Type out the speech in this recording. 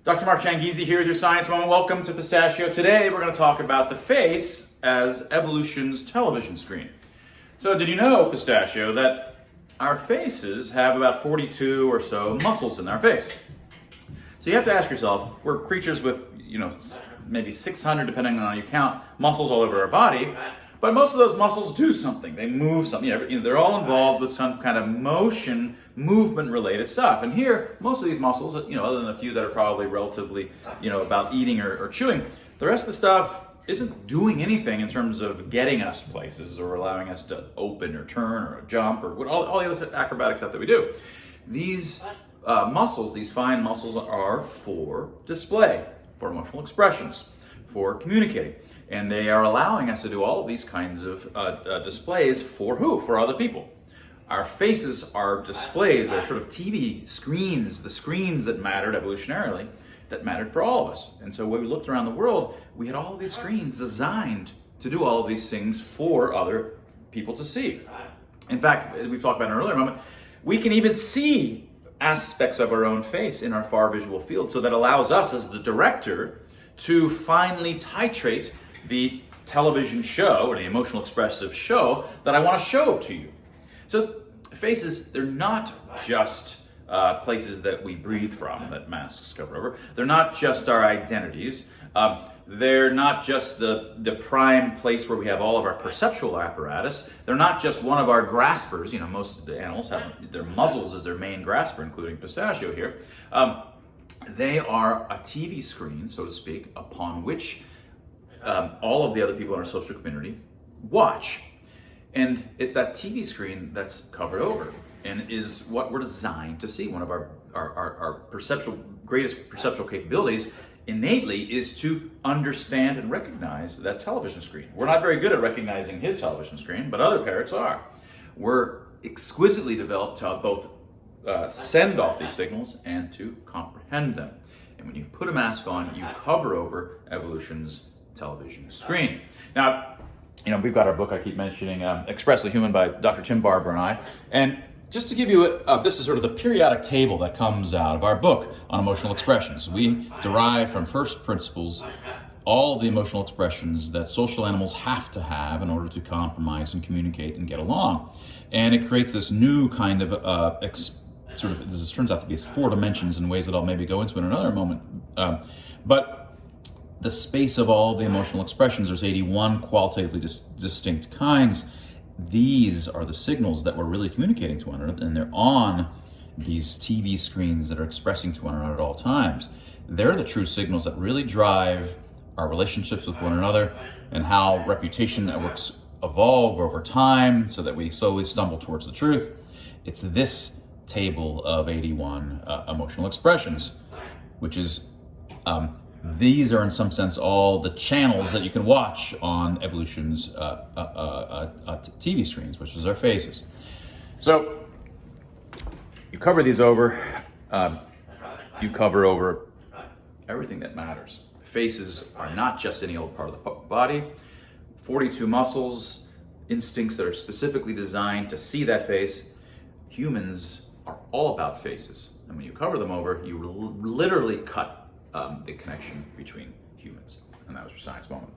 Dr. Mark Changizi here with your Science Moment. Welcome to Pistachio. Today we're going to talk about the face as evolution's television screen. So did you know, Pistachio, that our faces have about 42 or so muscles in our face? So you have to ask yourself, we're creatures with, maybe 600, depending on how you count, muscles all over our body. But most of those muscles do something. They move something. They're all involved with some kind of movement-related stuff. And here, most of these muscles, other than a few that are probably relatively, about eating or chewing, the rest of the stuff isn't doing anything in terms of getting us places or allowing us to open or turn or jump or all the other acrobatic stuff that we do. These muscles, these fine muscles, are for display, for emotional expressions, for communicating. And they are allowing us to do all of these kinds of displays for who? For other people. Our faces are displays, are sort of TV screens, the screens that mattered evolutionarily, that mattered for all of us. And so when we looked around the world, we had all of these screens designed to do all of these things for other people to see. In fact, as we've talked about in an earlier moment, we can even see aspects of our own face in our far visual field. So that allows us as the director to finely titrate the television show or the emotional expressive show that I want to show to you. So faces, they're not just places that we breathe from, that masks cover over. They're not just our identities. They're not just the prime place where we have all of our perceptual apparatus. They're not just one of our graspers. Most of the animals have their muzzles as their main grasper, including Pistachio here. They are a TV screen, so to speak, upon which all of the other people in our social community watch. And it's that TV screen that's covered over and is what we're designed to see. One of our greatest perceptual capabilities innately is to understand and recognize that television screen. We're not very good at recognizing his television screen, but other parrots are. We're exquisitely developed to both send off these signals and to comprehend them. And when you put a mask on, you cover over evolution's television screen. Now, we've got our book I keep mentioning, Expressly Human by Dr. Tim Barber and I. And just to give you, this is sort of the periodic table that comes out of our book on emotional expressions. We derive from first principles all of the emotional expressions that social animals have to have in order to compromise and communicate and get along. And it creates this new kind of this turns out to be 4 dimensions in ways that I'll maybe go into in another moment. But the space of all the emotional expressions, there's 81 qualitatively distinct kinds. These are the signals that we're really communicating to one another, and they're on these TV screens that are expressing to one another at all times. They're the true signals that really drive our relationships with one another and how reputation networks evolve over time so that we slowly stumble towards the truth. It's this table of 81 emotional expressions, which is these are in some sense all the channels that you can watch on evolution's TV screens, which is our faces. So you cover these over, you cover over everything that matters. Faces are not just any old part of the body. 42 muscles, instincts that are specifically designed to see that face. Humans are all about faces. And when you cover them over, you literally cut the connection between humans. And that was your Science Moment.